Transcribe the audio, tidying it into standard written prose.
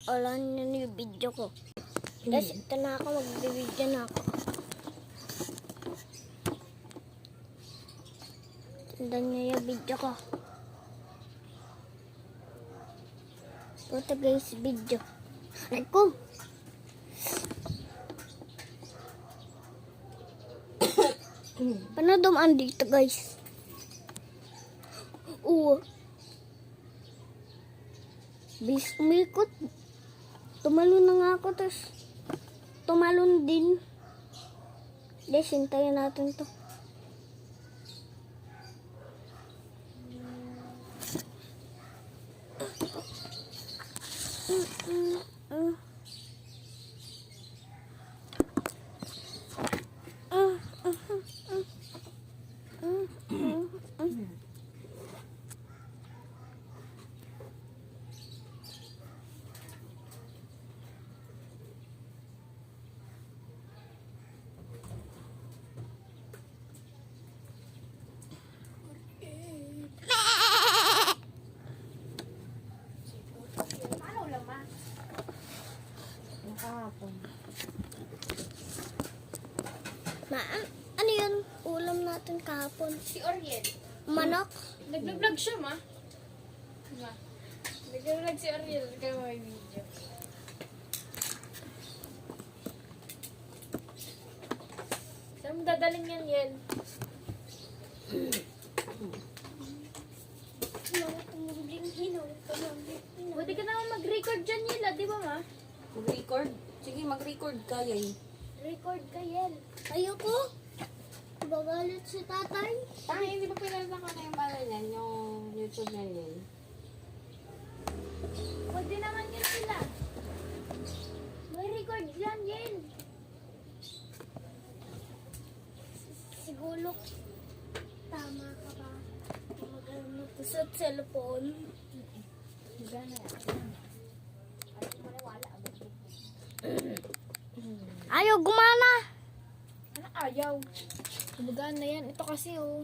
Wala na yung video ko. Guys, ito na ako. Magbibideo na ako. Tindan nyo yung video ko. Ito guys, video. Ay ko. Paano dumaan dito guys? Oo. Bilis umikot. Tumalon na nga ako, tapos tumalon din. Guys, hintayin natin to. Ano yun? Ulam natin kahapon. Si Oriel. Manok? Nag-vlog siya, ma. Ma. Nag-vlog si Oriel. Kaya may video. Saan mo dadalhin yan, Yel? Pwede ka naman mag-record dyan, Yel, di ba, ma? Mag-record? Sige, mag-record ka, Yay. Record ka, Yel. Ayoko. Bagalit si tatay. Hindi ba pinalitan ko na yung pala niyan, yung YouTube niya, Yay? Pwede naman yun sila. May record dyan, Yel. Siguro, tama ka ba? Magano ko sa cellphone. Gana yan. Ayaw, gumana. Ano ayaw? Kumagana yan. Ito kasi, oh.